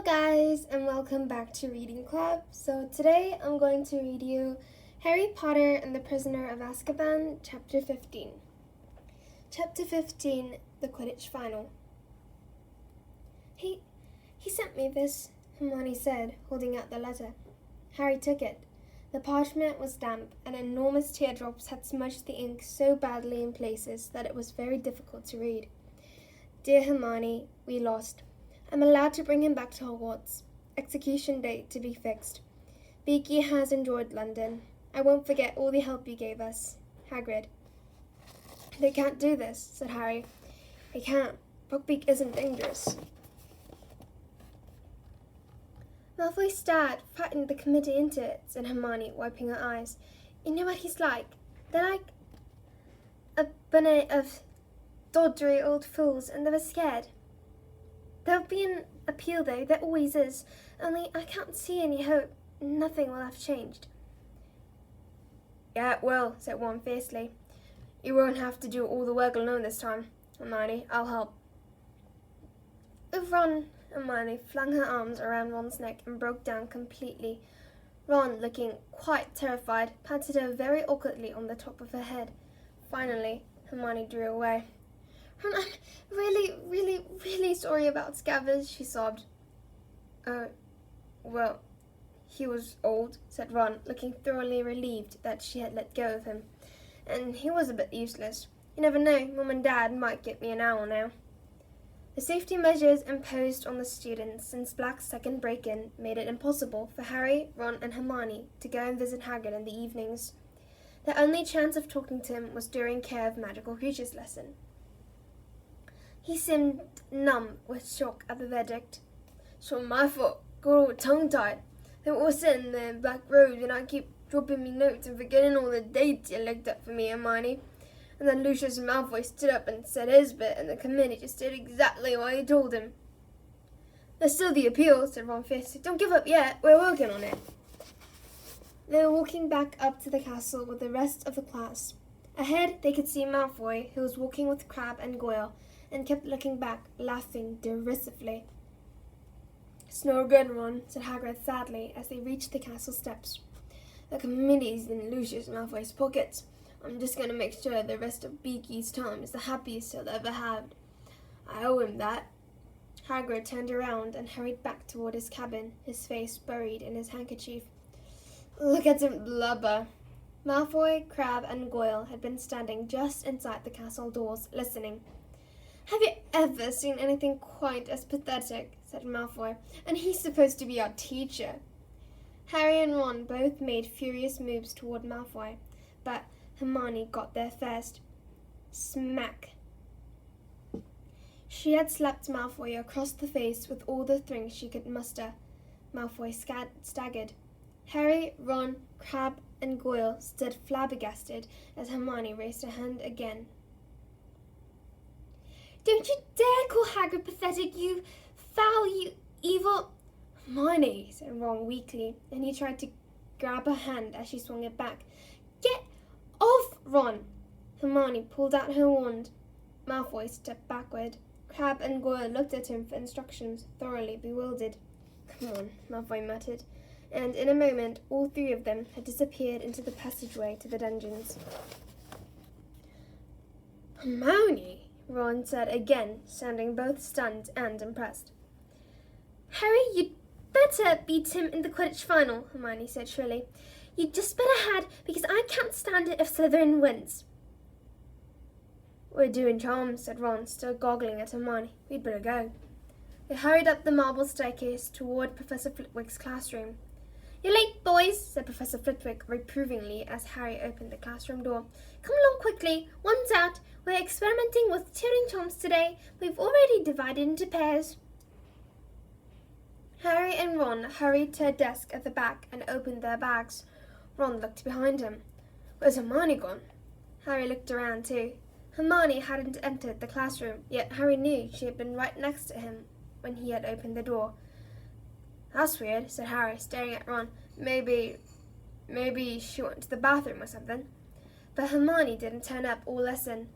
guys, and welcome back to Reading Club. So today I'm going to read you Harry Potter and the Prisoner of Azkaban, Chapter 15. Chapter 15, The Quidditch Final. He sent me this, Hermione said, holding out the letter. Harry took it. The parchment was damp, and enormous teardrops had smudged the ink so badly in places that it was very difficult to read. Dear Hermione, we lost. I'm allowed to bring him back to Hogwarts. Execution date to be fixed. Beaky has enjoyed London. I won't forget all the help you gave us. Hagrid. They can't do this, said Harry. They can't. Buckbeak isn't dangerous. Malfoy's dad frightened the committee into it, said Hermione, wiping her eyes. You know what he's like? They're like a bunch of doddery old fools, and they were scared. There'll be an appeal, though. There always is. Only I can't see any hope. Nothing will have changed. Yeah, it will, said Ron fiercely. You won't have to do all the work alone this time, Hermione. I'll help. Oh, Ron! Hermione flung her arms around Ron's neck and broke down completely. Ron, looking quite terrified, patted her very awkwardly on the top of her head. Finally, Hermione drew away. Ron, I'm really sorry about Scabbers, she sobbed. Well, he was old, said Ron, looking thoroughly relieved that she had let go of him. And he was a bit useless. You never know, Mum and Dad might get me an owl now. The safety measures imposed on the students since Black's second break-in made it impossible for Harry, Ron, and Hermione to go and visit Hagrid in the evenings. Their only chance of talking to him was during Care of Magical Creatures lesson. He seemed numb with shock at the verdict. It's not my fault. Got all tongue-tied. They were all sitting there in black robes and I keep dropping me notes and forgetting all the dates you looked up for me, Hermione. And then Lucius Malfoy stood up and said his bit, and the committee just did exactly what he told him. There's still the appeal, said Ron fiercely. Don't give up yet. We're working on it. They were walking back up to the castle with the rest of the class. Ahead, they could see Malfoy, who was walking with Crabbe and Goyle, and kept looking back, laughing derisively. It's no good, Ron, said Hagrid sadly as they reached the castle steps. The committee's in Lucius Malfoy's pockets. I'm just going to make sure the rest of Beaky's time is the happiest he'll ever have. I owe him that. Hagrid turned around and hurried back toward his cabin, his face buried in his handkerchief. Look at him blubber. Malfoy, Crabbe, and Goyle had been standing just inside the castle doors, listening. Have you ever seen anything quite as pathetic, said Malfoy, and he's supposed to be our teacher. Harry and Ron both made furious moves toward Malfoy, but Hermione got there first. Smack. She had slapped Malfoy across the face with all the strength she could muster. Malfoy staggered. Harry, Ron, Crabbe, and Goyle stood flabbergasted as Hermione raised her hand again. Don't you dare call Hagrid pathetic, you foul, you evil... Hermione, said Ron weakly, and he tried to grab her hand as she swung it back. Get off, Ron! Hermione pulled out her wand. Malfoy stepped backward. Crabbe and Goyle looked at him for instructions, thoroughly bewildered. Come on, Malfoy muttered, and in a moment all three of them had disappeared into the passageway to the dungeons. Hermione! Ron said again, sounding both stunned and impressed. Harry, you'd better beat him in the Quidditch final, Hermione said shrilly. You'd just better had, because I can't stand it if Slytherin wins. We're doing charms, said Ron, still goggling at Hermione. We'd better go. They hurried up the marble staircase toward Professor Flitwick's classroom. You're late, boys, said Professor Flitwick reprovingly as Harry opened the classroom door. Come along quickly. One's out. We're experimenting with tuning charms today. We've already divided into pairs. Harry and Ron hurried to a desk at the back and opened their bags. Ron looked behind him. Where's Hermione gone? Harry looked around too. Hermione hadn't entered the classroom, yet Harry knew she had been right next to him when he had opened the door. That's weird, said Harry, staring at Ron. Maybe she went to the bathroom or something. But Hermione didn't turn up or listen.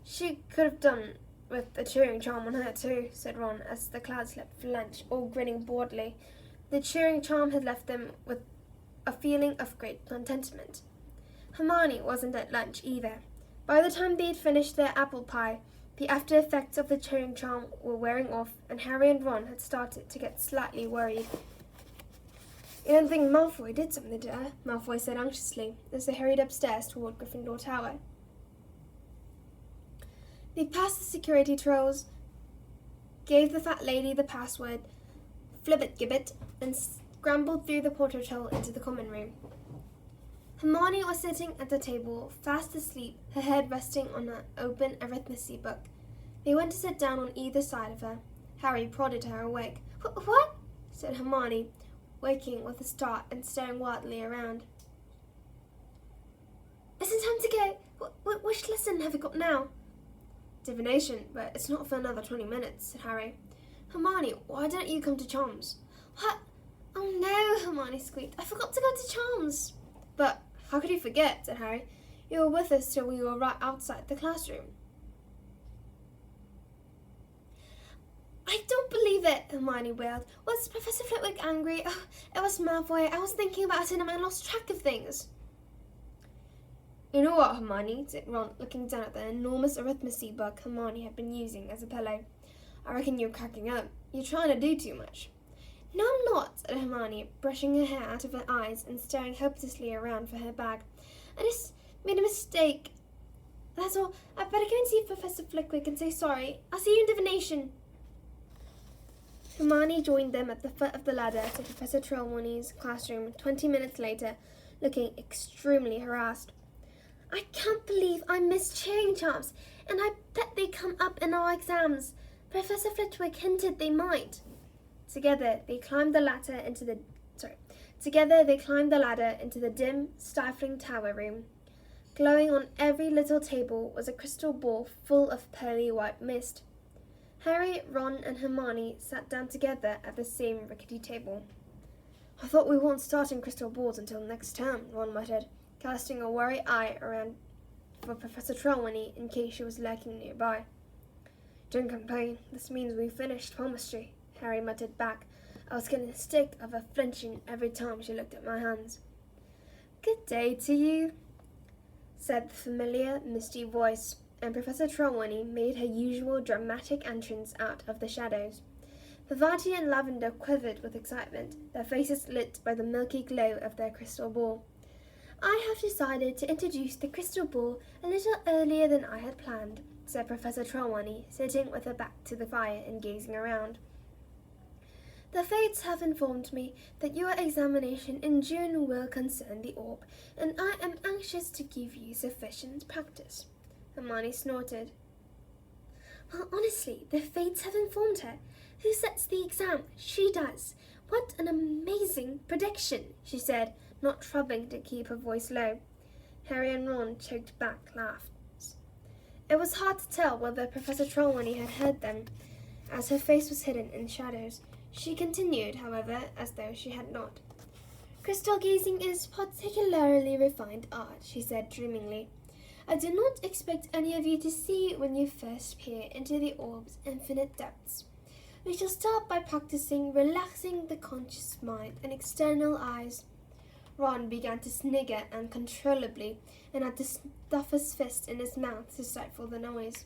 She could have done with the cheering charm on her too, said Ron as the clouds left for lunch, all grinning broadly. The cheering charm had left them with a feeling of great contentment. Hermione wasn't at lunch either. By the time they had finished their apple pie, the after effects of the cheering charm were wearing off, and Harry and Ron had started to get slightly worried. "You don't think Malfoy did something to her?" Malfoy said anxiously as they hurried upstairs toward Gryffindor Tower. They passed the security trolls, gave the fat lady the password, Flibbit-gibbet, and scrambled through the portal into the common room. Hermione was sitting at the table, fast asleep, her head resting on an open arithmetic book. They went to sit down on either side of her. Harry prodded her awake. What? Said Hermione, waking with a start and staring wildly around. "Isn't time to go? Which lesson have we got now?" "Divination, but it's not for another 20 minutes, said Harry. "Hermione, why don't you come to Charms?" "What? Oh no," Hermione squeaked. "I forgot to go to Charms." "But how could you forget?" said Harry. "You were with us till we were right outside the classroom." "I don't believe it," Hermione wailed. "Was Professor Flitwick angry? Oh, it was Malfoy. I was thinking about it and I lost track of things." "You know what, Hermione," said Ron, looking down at the enormous arithmetic book Hermione had been using as a pillow. "I reckon you're cracking up. You're trying to do too much." "No, I'm not," said Hermione, brushing her hair out of her eyes and staring hopelessly around for her bag. "I just made a mistake. That's all. I'd better go and see Professor Flitwick and say sorry. I'll see you in divination." Hermione joined them at the foot of the ladder to Professor Trelawney's classroom 20 minutes later, looking extremely harassed. "I can't believe I missed cheering charms, and I bet they come up in our exams. Professor Flitwick hinted they might." Together they climbed the ladder into the dim, stifling tower room. Glowing on every little table was a crystal ball full of pearly white mist. Harry, Ron, and Hermione sat down together at the same rickety table. "I thought we weren't starting crystal balls until next term," Ron muttered, casting a worried eye around for Professor Trelawney in case she was lurking nearby. "Don't complain. This means we've finished palmistry," Harry muttered back. "I was getting sick of her flinching every time she looked at my hands." "Good day to you," said the familiar, misty voice, and Professor Trelawney made her usual dramatic entrance out of the shadows. Vivati and Lavender quivered with excitement, their faces lit by the milky glow of their crystal ball. "I have decided to introduce the crystal ball a little earlier than I had planned," said Professor Trelawney, sitting with her back to the fire and gazing around. "The Fates have informed me that your examination in June will concern the orb, and I am anxious to give you sufficient practice." Hermione snorted. "Well, honestly, the Fates have informed her. Who sets the exam? She does. What an amazing prediction," she said, not troubling to keep her voice low. Harry and Ron choked back laughs. It was hard to tell whether Professor Trelawney had heard them, as her face was hidden in shadows. She continued, however, as though she had not. "Crystal gazing is particularly refined art," she said dreamingly. "I do not expect any of you to see when you first peer into the orb's infinite depths. We shall start by practicing relaxing the conscious mind and external eyes." Ron began to snigger uncontrollably and had to stuff his fist in his mouth to stifle the noise.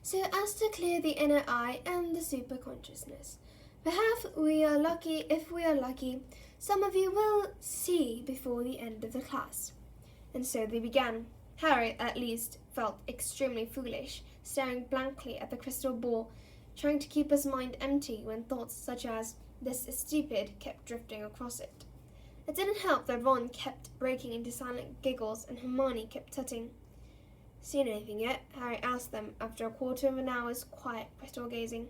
"So as to clear the inner eye and the superconsciousness. Perhaps if we are lucky, some of you will see before the end of the class." And so they began. Harry, at least, felt extremely foolish, staring blankly at the crystal ball, trying to keep his mind empty when thoughts such as, "This is stupid," kept drifting across it. It didn't help that Ron kept breaking into silent giggles and Hermione kept tutting. "Seen anything yet?" Harry asked them after a quarter of an hour's quiet crystal gazing.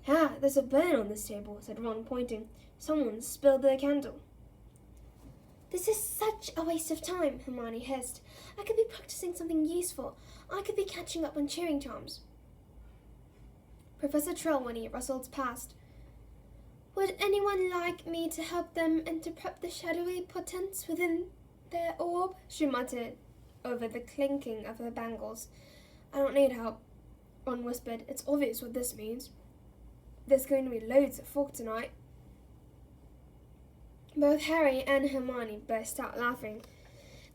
"Ah, there's a burn on this table," said Ron, pointing. "Someone spilled their candle." "This is such a waste of time," Hermione hissed. "I could be practicing something useful. I could be catching up on cheering charms." Professor Trelawney rustled past. "Would anyone like me to help them interpret the shadowy portents within their orb?" she muttered over the clinking of her bangles. I don't need help, Ron whispered. It's obvious what this means. There's going to be loads of fog tonight. Both Harry and Hermione burst out laughing.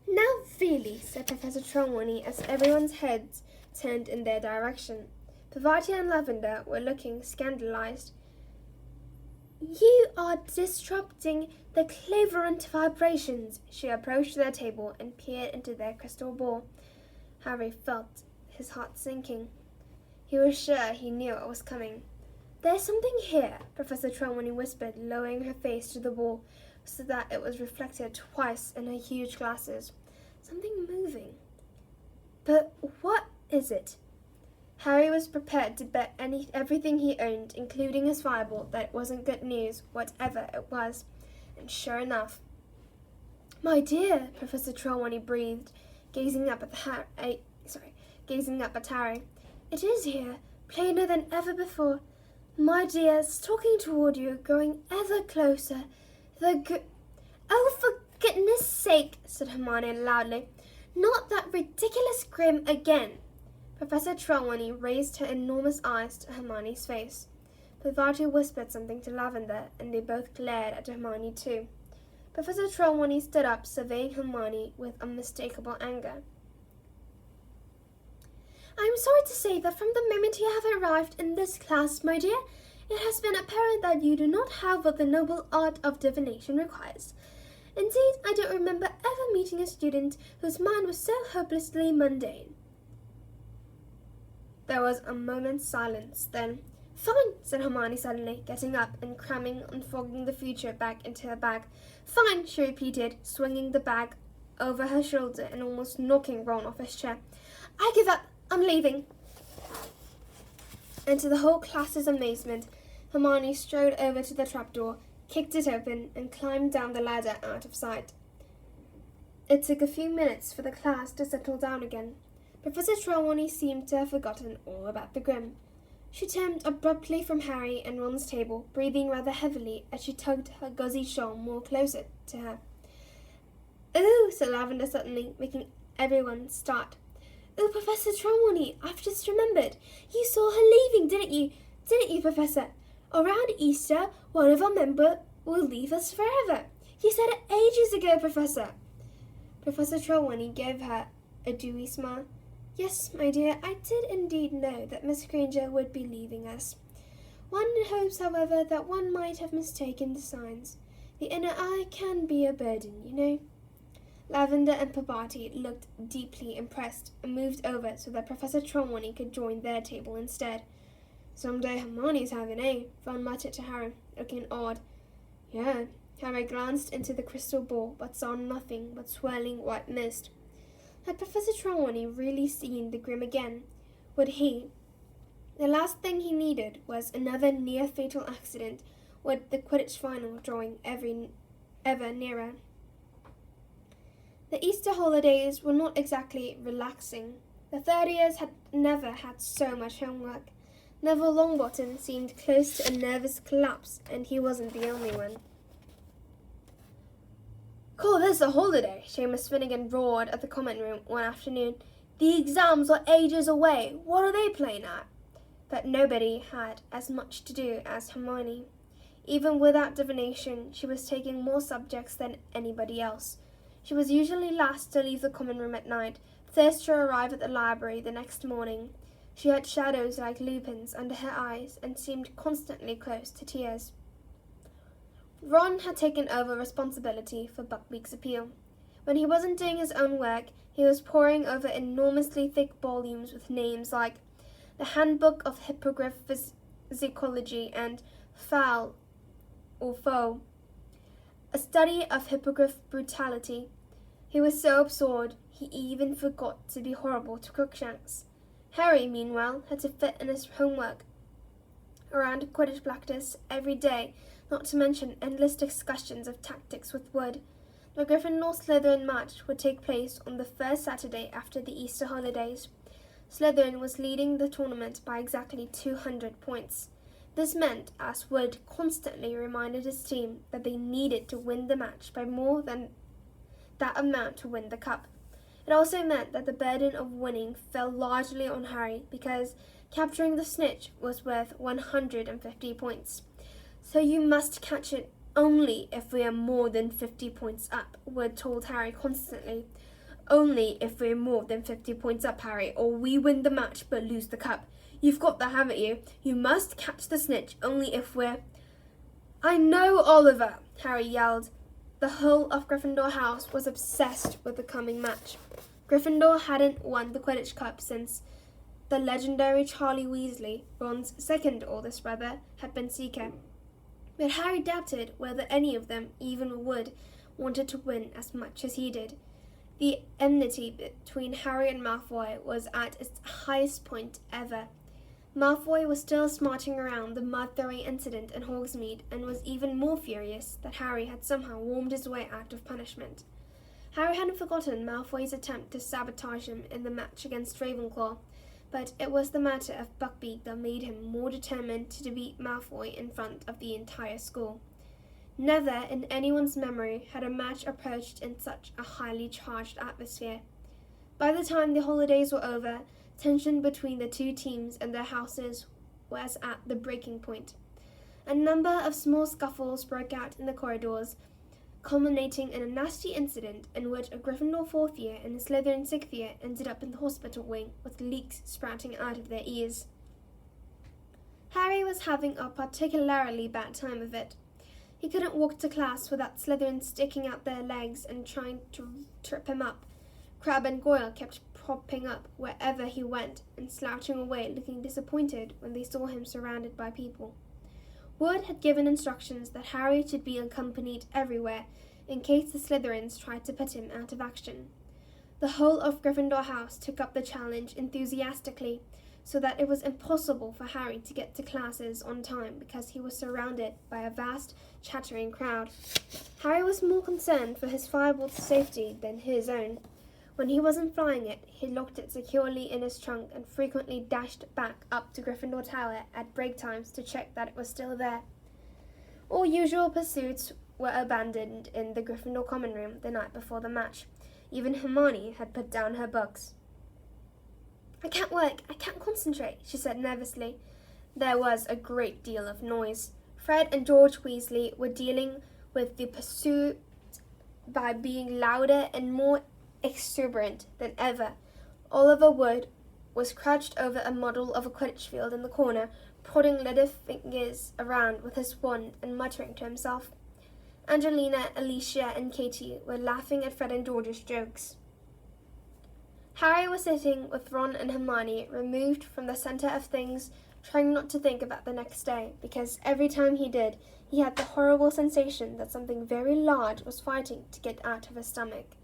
Now really, said Professor Trelawney as everyone's heads turned in their direction. Parvati and Lavender were looking scandalized. You are disrupting the clairvoyant vibrations. She approached their table and peered into their crystal ball. Harry felt his heart sinking. He was sure he knew what was coming. There's something here, Professor Trelawney whispered, lowering her face to the wall so that it was reflected twice in her huge glasses. Something moving. But what is it? Harry was prepared to bet everything he owned, including his fireball, that it wasn't good news, whatever it was. And sure enough. My dear, Professor Trelawney breathed, gazing up at Harry. It is here, plainer than ever before. My dears, talking toward you, growing ever closer. Oh, for goodness sake, said Hermione loudly. Not that ridiculous grim again. Professor Trelawney raised her enormous eyes to Hermione's face. Parvati whispered something to Lavender, and they both glared at Hermione too. Professor Trelawney stood up, surveying Hermione with unmistakable anger. I am sorry to say that from the moment you have arrived in this class, my dear, it has been apparent that you do not have what the noble art of divination requires. Indeed, I don't remember ever meeting a student whose mind was so hopelessly mundane. There was a moment's silence. Then, Fine, said Hermione suddenly, getting up and cramming and fogging the future back into her bag. Fine, she repeated, swinging the bag over her shoulder and almost knocking Ron off his chair. I give up. I'm leaving. And to the whole class's amazement, Hermione strode over to the trapdoor, kicked it open, and climbed down the ladder out of sight. It took a few minutes for the class to settle down again. Professor Trelawney seemed to have forgotten all about the Grim. She turned abruptly from Harry and Ron's table, breathing rather heavily as she tugged her gauzy shawl more closer to her. Oh, said Lavender suddenly, making everyone start. Oh, Professor Trelawney, I've just remembered. You saw her leaving, didn't you? Didn't you, Professor? Around Easter, one of our members will leave us forever. You said it ages ago, Professor. Professor Trelawney gave her a dewy smile. Yes, my dear, I did indeed know that Miss Granger would be leaving us. One hopes, however, that one might have mistaken the signs. The inner eye can be a burden, you know. Lavender and Parvati looked deeply impressed and moved over so that Professor Trelawney could join their table instead. Some day Hermione's having, eh? Ron muttered to Harry, looking odd. Yeah. Harry glanced into the crystal ball, but saw nothing but swirling white mist. Had Professor Trelawney really seen the Grim again? Would he? The last thing he needed was another near-fatal accident, with the Quidditch final drawing ever nearer. The Easter holidays were not exactly relaxing. The third years had never had so much homework. Neville Longbottom seemed close to a nervous collapse, and he wasn't the only one. Call this a holiday, Seamus Finnegan roared at the comment room one afternoon. The exams are ages away. What are they playing at? But nobody had as much to do as Hermione. Even without divination, she was taking more subjects than anybody else. She was usually last to leave the common room at night, first to arrive at the library the next morning. She had shadows like lupins under her eyes and seemed constantly close to tears. Ron had taken over responsibility for Buckbeak's appeal. When he wasn't doing his own work, he was poring over enormously thick volumes with names like The Handbook of Hippogriff Physiology and Foul or Foe, a study of hippogriff brutality. He was so absorbed he even forgot to be horrible to Crookshanks. Harry, meanwhile, had to fit in his homework around Quidditch practice every day, not to mention endless discussions of tactics with Wood. The Gryffindor-Slytherin match would take place on the first Saturday after the Easter holidays. Slytherin was leading the tournament by exactly 200 points. This meant, as Wood constantly reminded his team, that they needed to win the match by more than that amount to win the cup. It also meant that the burden of winning fell largely on Harry because capturing the snitch was worth 150 points. So you must catch it only if we are more than 50 points up, Wood told Harry constantly. Only if we're more than 50 points up, Harry, or we win the match but lose the cup. You've got that, haven't you? You must catch the snitch only if we're... I know, Oliver, Harry yelled. The whole of Gryffindor House was obsessed with the coming match. Gryffindor hadn't won the Quidditch Cup since the legendary Charlie Weasley, Ron's second oldest brother, had been Seeker. But Harry doubted whether any of them, even Wood, wanted to win as much as he did. The enmity between Harry and Malfoy was at its highest point ever. Malfoy was still smarting around the mud-throwing incident in Hogsmeade and was even more furious that Harry had somehow wormed his way out of punishment. Harry hadn't forgotten Malfoy's attempt to sabotage him in the match against Ravenclaw, but it was the matter of Buckbeak that made him more determined to defeat Malfoy in front of the entire school. Never in anyone's memory had a match approached in such a highly charged atmosphere. By the time the holidays were over, tension between the two teams and their houses was at the breaking point. A number of small scuffles broke out in the corridors, culminating in a nasty incident in which a Gryffindor 4th year and a Slytherin 6th year ended up in the hospital wing with leaks sprouting out of their ears. Harry was having a particularly bad time of it. He couldn't walk to class without Slytherin sticking out their legs and trying to trip him up. Crabbe and Goyle kept propping up wherever he went and slouching away, looking disappointed when they saw him surrounded by people. Wood had given instructions that Harry should be accompanied everywhere in case the Slytherins tried to put him out of action. The whole of Gryffindor House took up the challenge enthusiastically, so that it was impossible for Harry to get to classes on time because he was surrounded by a vast, chattering crowd. Harry was more concerned for his firebolt's safety than his own. When he wasn't flying it, he locked it securely in his trunk and frequently dashed back up to Gryffindor Tower at break times to check that it was still there. All usual pursuits were abandoned in the Gryffindor common room the night before the match. Even Hermione had put down her books. I can't work, I can't concentrate, she said nervously. There was a great deal of noise. Fred and George Weasley were dealing with the pursuit by being louder and more exuberant than ever. Oliver Wood was crouched over a model of a Quidditch field in the corner, prodding little fingers around with his wand and muttering to himself. Angelina, Alicia, and Katie were laughing at Fred and George's jokes. Harry was sitting with Ron and Hermione, removed from the center of things, trying not to think about the next day, because every time he did, he had the horrible sensation that something very large was fighting to get out of his stomach.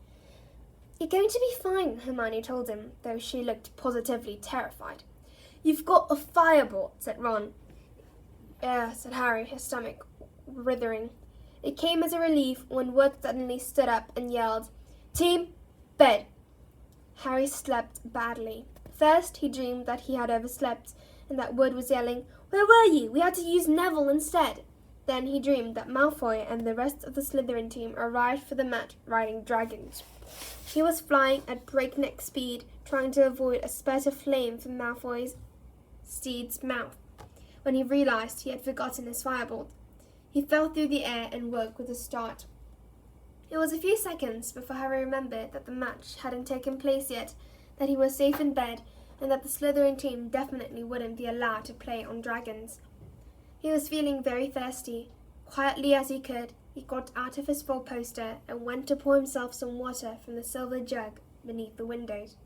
You're going to be fine, Hermione told him, though she looked positively terrified. You've got a firebolt, said Ron. Yeah, said Harry, his stomach writhing. It came as a relief when Wood suddenly stood up and yelled, Team, bed! Harry slept badly. First, he dreamed that he had overslept and that Wood was yelling, Where were you? We had to use Neville instead. Then he dreamed that Malfoy and the rest of the Slytherin team arrived for the match riding dragons. He was flying at breakneck speed, trying to avoid a spurt of flame from Malfoy's steed's mouth, when he realized he had forgotten his firebolt. He fell through the air and woke with a start. It was a few seconds before Harry remembered that the match hadn't taken place yet, that he was safe in bed, and that the Slytherin team definitely wouldn't be allowed to play on dragons. He was feeling very thirsty. Quietly as he could, he got out of his four-poster and went to pour himself some water from the silver jug beneath the windows.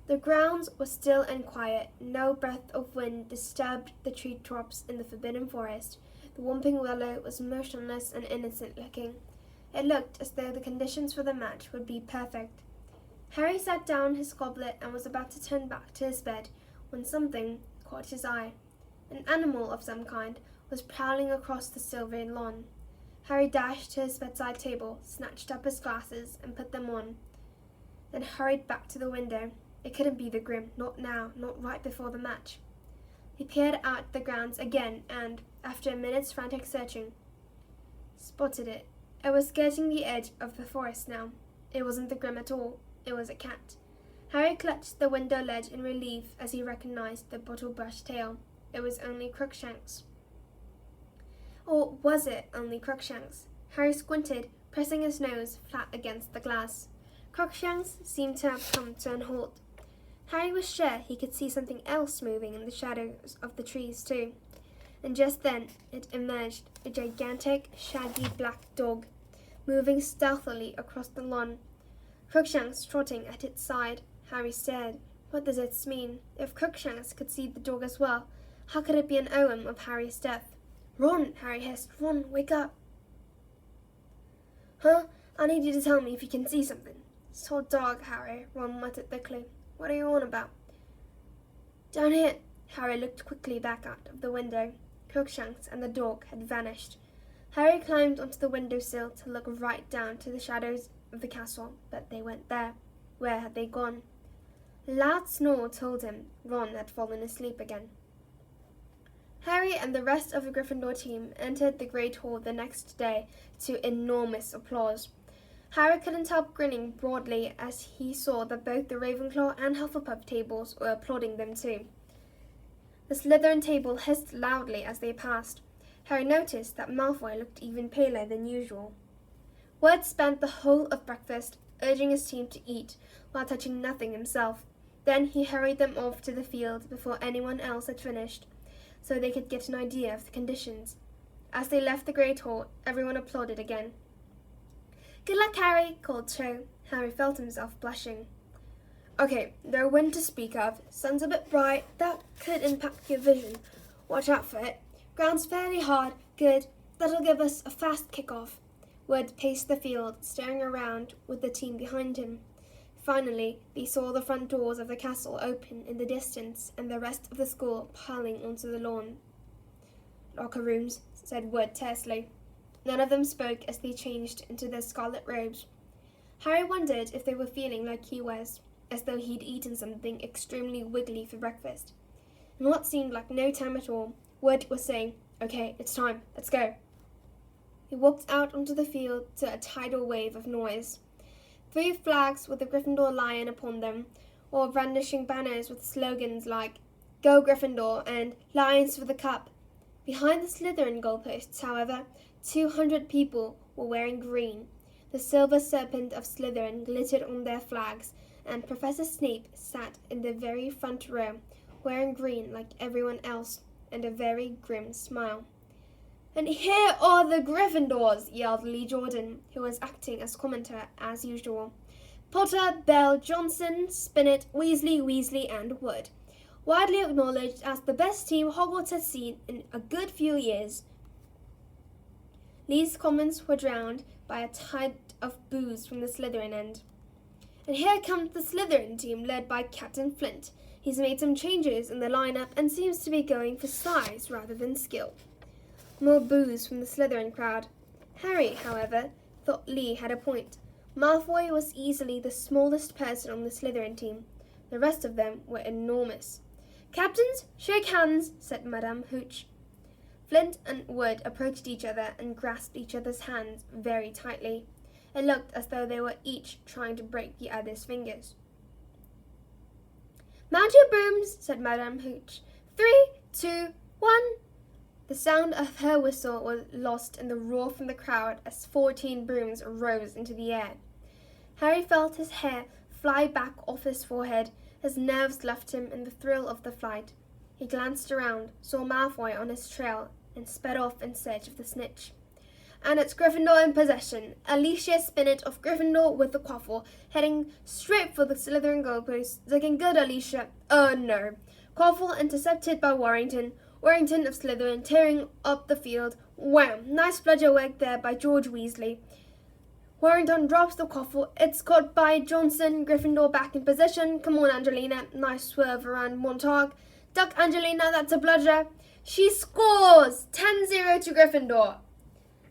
The grounds were still and quiet. No breath of wind disturbed the treetops in the Forbidden Forest. The whomping willow was motionless and innocent-looking. It looked as though the conditions for the match would be perfect. Harry sat down his goblet and was about to turn back to his bed when something caught his eye. An animal of some kind was prowling across the sylvan lawn. Harry dashed to his bedside table, snatched up his glasses and put them on, then hurried back to the window. It couldn't be the Grim, not now, not right before the match. He peered out the grounds again and, after a minute's frantic searching, spotted it. It was skirting the edge of the forest now. It wasn't the Grim at all. It was a cat. Harry clutched the window ledge in relief as he recognized the bottle-brush tail. It was only Crookshanks. Or was it only Crookshanks? Harry squinted, pressing his nose flat against the glass. Crookshanks seemed to have come to a halt. Harry was sure he could see something else moving in the shadows of the trees too. And just then it emerged, a gigantic, shaggy black dog, moving stealthily across the lawn. Crookshanks trotting at its side. Harry stared. What does this mean? If Crookshanks could see the dog as well, how could it be an omen of Harry's death? Ron, Harry hissed. Ron, wake up. Huh? I need you to tell me if you can see something. So dark, Harry, Ron muttered thickly. What are you on about? Down here. Harry looked quickly back out of the window. Crookshanks and the dog had vanished. Harry climbed onto the windowsill to look right down to the shadows of the castle, but they weren't there. Where had they gone? A loud snore told him Ron had fallen asleep again. Harry and the rest of the Gryffindor team entered the Great Hall the next day to enormous applause. Harry couldn't help grinning broadly as he saw that both the Ravenclaw and Hufflepuff tables were applauding them too. The Slytherin table hissed loudly as they passed. Harry noticed that Malfoy looked even paler than usual. Wood spent the whole of breakfast urging his team to eat while touching nothing himself. Then he hurried them off to the field before anyone else had finished, so they could get an idea of the conditions. As they left the Great Hall, everyone applauded again. Good luck, Harry, called Cho. Harry felt himself blushing. Okay, no wind to speak of. Sun's a bit bright. That could impact your vision. Watch out for it. Ground's fairly hard. Good. That'll give us a fast kick-off. Wood paced the field, staring around with the team behind him. Finally, they saw the front doors of the castle open in the distance and the rest of the school piling onto the lawn. Locker rooms, said Wood tersely. None of them spoke as they changed into their scarlet robes. Harry wondered if they were feeling like he was, as though he'd eaten something extremely wiggly for breakfast. In what seemed like no time at all, Wood was saying, Okay, it's time, let's go. He walked out onto the field to a tidal wave of noise. 3 flags with the Gryffindor lion upon them, or brandishing banners with slogans like Go Gryffindor and Lions for the Cup. Behind the Slytherin goalposts, however, 200 people were wearing green. The silver serpent of Slytherin glittered on their flags, and Professor Snape sat in the very front row, wearing green like everyone else, and a very grim smile. And here are the Gryffindors, yelled Lee Jordan, who was acting as commentator as usual. Potter, Bell, Johnson, Spinnet, Weasley, and Wood. Widely acknowledged as the best team Hogwarts has seen in a good few years. Lee's comments were drowned by a tide of boos from the Slytherin end. And here comes the Slytherin team led by Captain Flint. He's made some changes in the lineup and seems to be going for size rather than skill. More boos from the Slytherin crowd. Harry, however, thought Lee had a point. Malfoy was easily the smallest person on the Slytherin team. The rest of them were enormous. Captains, shake hands, said Madame Hooch. Flint and Wood approached each other and grasped each other's hands very tightly. It looked as though they were each trying to break the other's fingers. Mount your brooms, said Madame Hooch. 3, 2, 1. The sound of her whistle was lost in the roar from the crowd as 14 brooms rose into the air. Harry felt his hair fly back off his forehead. His nerves left him in the thrill of the flight. He glanced around, saw Malfoy on his trail, and sped off in search of the snitch. And it's Gryffindor in possession. Alicia Spinnet of Gryffindor with the quaffle, heading straight for the Slytherin goalpost. Looking good, Alicia. Oh no. Quaffle intercepted by Warrington. Warrington of Slytherin tearing up the field. Wham! Nice bludger work there by George Weasley. Warrington drops the quaffle. It's caught by Johnson. Gryffindor back in possession. Come on, Angelina. Nice swerve around Montague. Duck, Angelina. That's a bludger. She scores! 10-0 to Gryffindor.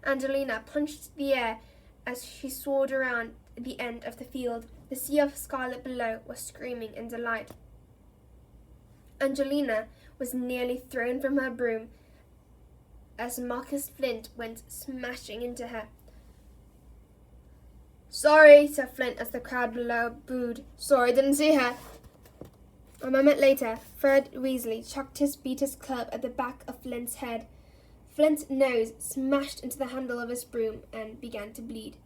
Angelina punched the air as she soared around the end of the field. The sea of scarlet below was screaming in delight. Angelina was nearly thrown from her broom as Marcus Flint went smashing into her. Sorry, said Flint as the crowd below booed. Sorry, didn't see her. A moment later, Fred Weasley chucked his club at the back of Flint's head. Flint's nose smashed into the handle of his broom and began to bleed.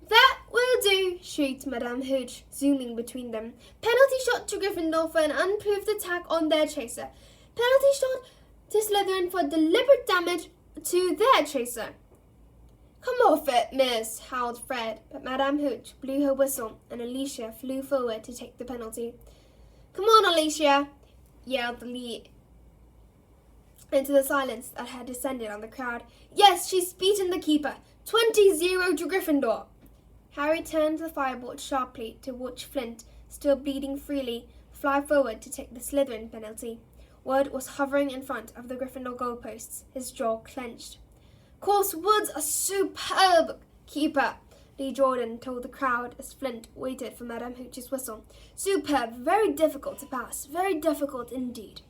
That will do, shrieked Madame Hooch, zooming between them. Penalty shot to Gryffindor for an unproved attack on their chaser. Penalty shot to Slytherin for deliberate damage to their chaser. Come off it, miss, howled Fred, but Madame Hooch blew her whistle and Alicia flew forward to take the penalty. Come on, Alicia, yelled Lee into the silence that had descended on the crowd. Yes, she's beaten the keeper. 20-0 to Gryffindor. Harry turned the firebolt sharply to watch Flint, still bleeding freely, fly forward to take the Slytherin penalty. Wood was hovering in front of the Gryffindor goalposts, his jaw clenched. Course Wood's a superb keeper, Lee Jordan told the crowd as Flint waited for Madame Hooch's whistle. Superb, very difficult to pass, very difficult indeed.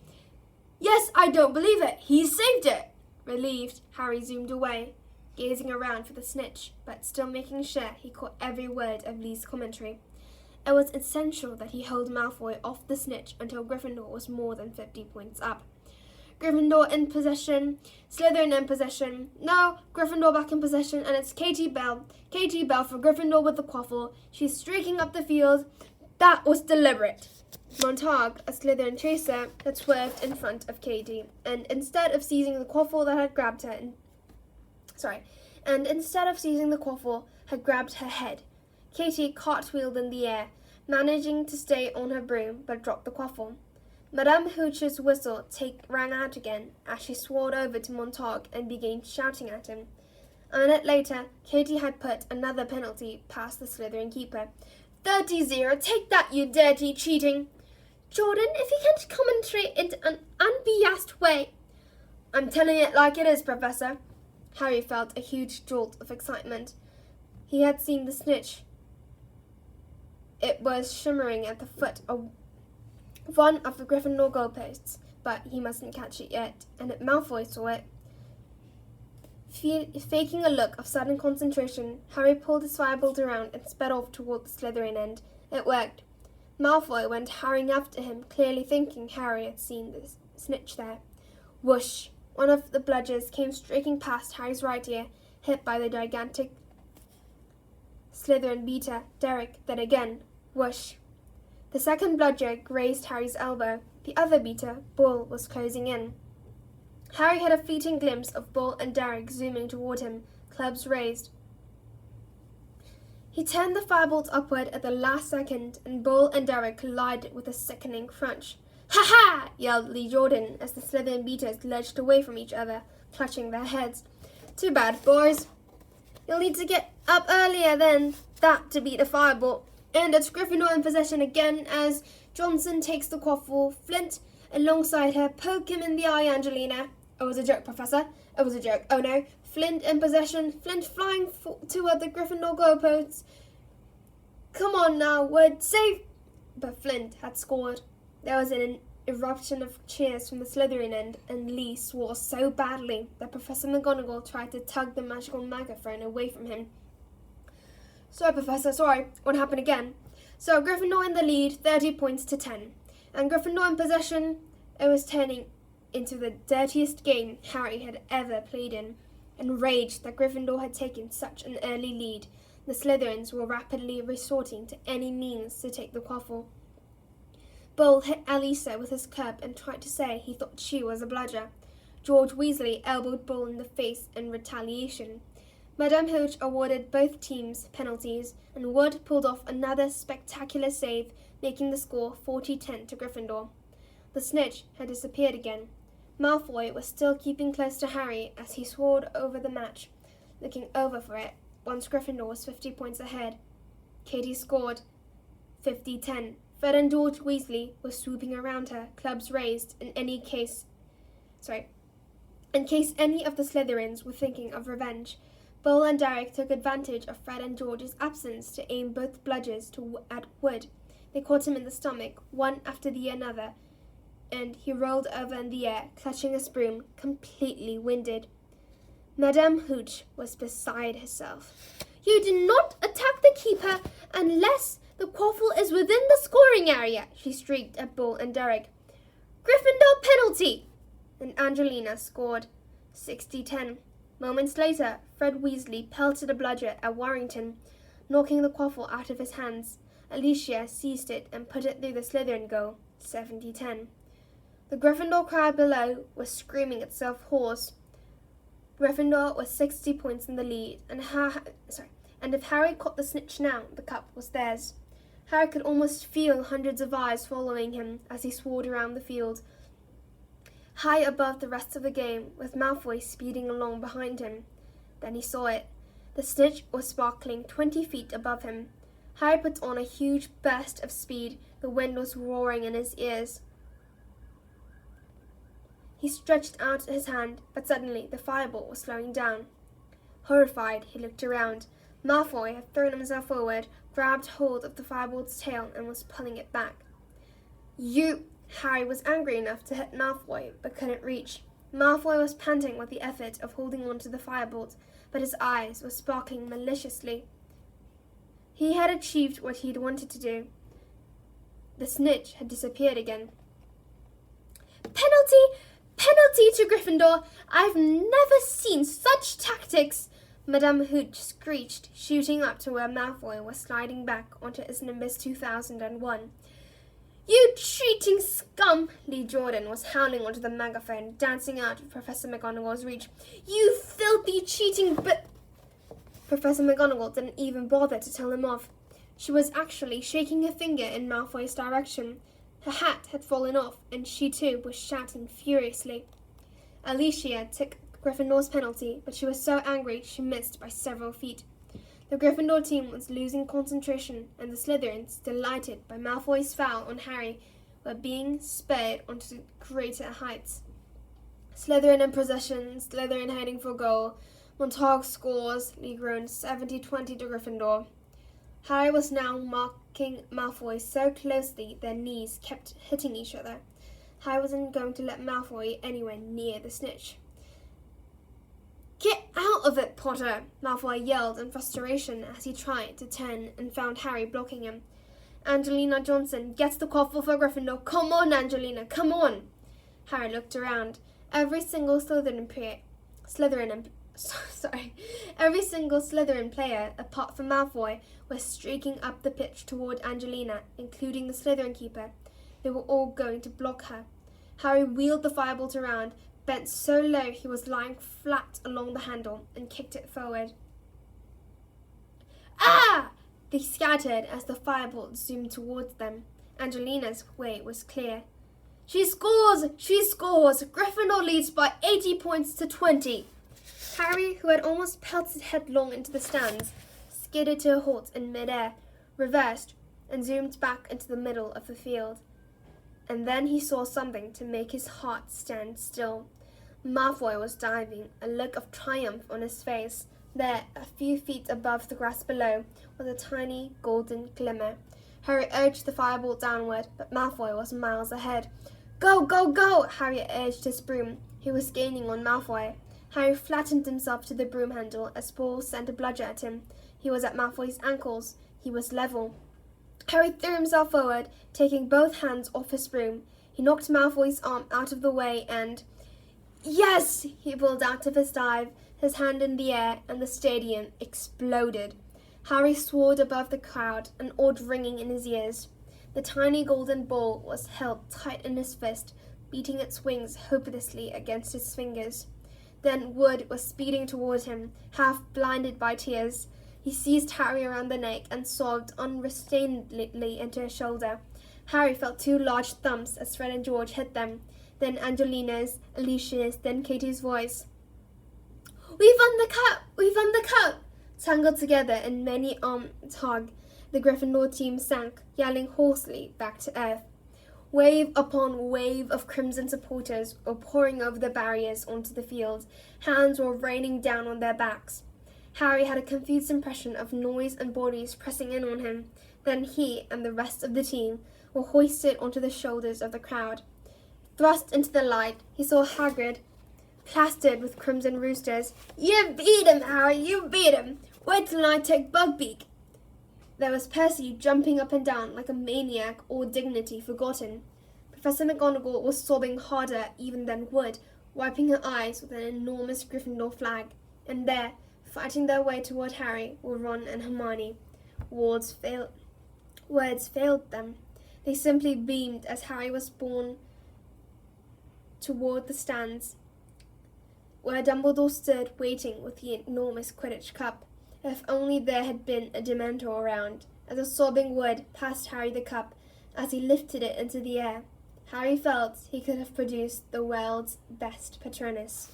Yes, I don't believe it. He saved it. Relieved, Harry zoomed away, gazing around for the snitch, but still making sure he caught every word of Lee's commentary. It was essential that he hold Malfoy off the snitch until Gryffindor was more than 50 points up. Gryffindor in possession, Slytherin in possession. Now Gryffindor back in possession, and it's Katie Bell. Katie Bell for Gryffindor with the quaffle. She's streaking up the field. That was deliberate. Montague, a Slytherin chaser, had swerved in front of Katie, and instead of seizing the quaffle that had grabbed her, had grabbed her head. Katie cartwheeled in the air, managing to stay on her broom, but dropped the quaffle. Madame Hooch's whistle rang out again as she swore over to Montague and began shouting at him. A minute later, Katie had put another penalty past the Slytherin keeper. 30-0, take that, you dirty cheating. Jordan, if you can't commentary in an unbiased way. I'm telling it like it is, Professor. Harry felt a huge jolt of excitement. He had seen the snitch. It was shimmering at the foot of one of the Gryffindor goalposts, but he mustn't catch it yet, and Malfoy saw it. Faking a look of sudden concentration, Harry pulled his firebolt around and sped off toward the Slytherin end. It worked. Malfoy went hurrying after him, clearly thinking Harry had seen the snitch there. Whoosh! One of the bludgers came streaking past Harry's right ear, hit by the gigantic Slytherin beater, Derek, then again. Whoosh! The second bludger grazed Harry's elbow. The other beater, Bull, was closing in. Harry had a fleeting glimpse of Bull and Derek zooming toward him, clubs raised. He turned the firebolt upward at the last second, and Bull and Derek collided with a sickening crunch. Ha-ha! Yelled Lee Jordan as the Slytherin beaters lurched away from each other, clutching their heads. Too bad, boys. You'll need to get up earlier than that to beat a firebolt. And it's Gryffindor in possession again as Johnson takes the quaffle. Flint alongside her. Poke him in the eye, Angelina. It was a joke, Professor. It was a joke. Oh no. Flint in possession. Flint flying toward the Gryffindor goalposts. Come on now, Wood. Save! But Flint had scored. There was an eruption of cheers from the Slytherin end, and Lee swore so badly that Professor McGonagall tried to tug the magical megaphone away from him. Sorry, Professor, sorry. Won't happen again. So Gryffindor in the lead, 30 points to 10. And Gryffindor in possession. It was turning into the dirtiest game Harry had ever played in. Enraged that Gryffindor had taken such an early lead, the Slytherins were rapidly resorting to any means to take the quaffle. Bull hit Alisa with his club and tried to say he thought she was a bludger. George Weasley elbowed Bull in the face in retaliation. Madame Hooch awarded both teams penalties, and Wood pulled off another spectacular save, making the score 40-10 to Gryffindor. The snitch had disappeared again. Malfoy was still keeping close to Harry as he soared over the match, looking over for it, once Gryffindor was 50 points ahead. Katie scored 50-10. Fred and George Weasley were swooping around her, clubs raised, in case any of the Slytherins were thinking of revenge. Bull and Derek took advantage of Fred and George's absence to aim both bludgers at Wood. They caught him in the stomach, one after the another, and he rolled over in the air, clutching his broom, completely winded. Madame Hooch was beside herself. "You do not attack the keeper unless the quaffle is within the scoring area," she shrieked at Bull and Derek. "Gryffindor penalty!" And Angelina scored 60-10. Moments later, Fred Weasley pelted a bludger at Warrington, knocking the quaffle out of his hands. Alicia seized it and put it through the Slytherin goal, 70-10. The Gryffindor crowd below was screaming itself hoarse. Gryffindor was 60 points in the lead, and if Harry caught the snitch now, the cup was theirs. Harry could almost feel hundreds of eyes following him as he soared around the field, high above the rest of the game, with Malfoy speeding along behind him. Then he saw it. The snitch was sparkling 20 feet above him. Harry put on a huge burst of speed. The wind was roaring in his ears. He stretched out his hand, but suddenly the firebolt was slowing down. Horrified, he looked around. Malfoy had thrown himself forward, grabbed hold of the firebolt's tail, and was pulling it back. "You!" Harry was angry enough to hit Malfoy, but couldn't reach. Malfoy was panting with the effort of holding on to the firebolt, but his eyes were sparkling maliciously. He had achieved what he'd wanted to do. The snitch had disappeared again. "Penalty! Penalty to Gryffindor! I've never seen such tactics!" Madame Hooch screeched, shooting up to where Malfoy was sliding back onto his Nimbus 2001. "You cheating scum!" Lee Jordan was howling onto the megaphone, dancing out of Professor McGonagall's reach. "You filthy cheating Professor McGonagall didn't even bother to tell him off. She was actually shaking her finger in Malfoy's direction. Her hat had fallen off, and she too was shouting furiously. Alicia took Gryffindor's penalty, but she was so angry she missed by several feet. The Gryffindor team was losing concentration, and the Slytherins, delighted by Malfoy's foul on Harry, were being spurred onto greater heights. Slytherin in possession, Slytherin heading for goal. Montague scores, Lee groaned, 70-20 to Gryffindor. Harry was now marking Malfoy so closely their knees kept hitting each other. Harry wasn't going to let Malfoy anywhere near the snitch. "Get out of it, Potter!" Malfoy yelled in frustration as he tried to turn and found Harry blocking him. "Angelina Johnson gets the quaffle for Gryffindor. Come on, Angelina, come on!" Harry looked around. Every single Slytherin player, apart from Malfoy, was streaking up the pitch toward Angelina, including the Slytherin keeper. They were all going to block her. Harry wheeled the firebolt around, bent so low he was lying flat along the handle, and kicked it forward. "Ah!" They scattered as the firebolt zoomed towards them. Angelina's way was clear. She scores! She scores! Gryffindor leads by 80 points to 20. Harry, who had almost pelted headlong into the stands, skidded to a halt in midair, reversed, and zoomed back into the middle of the field. And then he saw something to make his heart stand still. Malfoy was diving, a look of triumph on his face. There, a few feet above the grass below, was a tiny golden glimmer. Harry urged the firebolt downward, but Malfoy was miles ahead. "Go, go, go!" Harry urged his broom. He was gaining on Malfoy. Harry flattened himself to the broom handle as Paul sent a bludger at him. He was at Malfoy's ankles. He was level. Harry threw himself forward, taking both hands off his broom. He knocked Malfoy's arm out of the way and... "Yes!" He pulled out of his dive, his hand in the air, and the stadium exploded. Harry soared above the crowd, an odd ringing in his ears. The tiny golden ball was held tight in his fist, beating its wings hopelessly against his fingers. Then Wood was speeding toward him, half blinded by tears. He seized Harry around the neck and sobbed unrestrainedly into his shoulder. Harry felt two large thumps as Fred and George hit them. Then Angelina's, Alicia's, then Katie's voice. "We've won the cup! We've won the cup!" Tangled together in many-armed tug, the Gryffindor team sank, yelling hoarsely back to earth. Wave upon wave of crimson supporters were pouring over the barriers onto the field. Hands were raining down on their backs. Harry had a confused impression of noise and bodies pressing in on him. Then he and the rest of the team were hoisted onto the shoulders of the crowd. Thrust into the light, he saw Hagrid plastered with crimson roosters. "You beat him, Harry, you beat him! Wait till I take Buckbeak!" There was Percy jumping up and down like a maniac, all dignity forgotten. Professor McGonagall was sobbing harder even than Wood, wiping her eyes with an enormous Gryffindor flag. And there, fighting their way toward Harry, were Ron and Hermione. Words failed them. They simply beamed as Harry was borne toward the stands, where Dumbledore stood waiting with the enormous Quidditch cup. If only there had been a Dementor around. As a sobbing Wood passed Harry the cup, as he lifted it into the air, Harry felt he could have produced the world's best Patronus.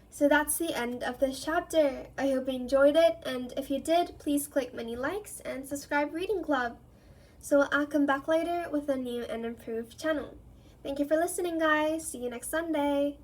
So that's the end of this chapter. I hope you enjoyed it, and if you did, please click many likes and subscribe Reading Club. So I'll come back later with a new and improved channel. Thank you for listening, guys. See you next Sunday.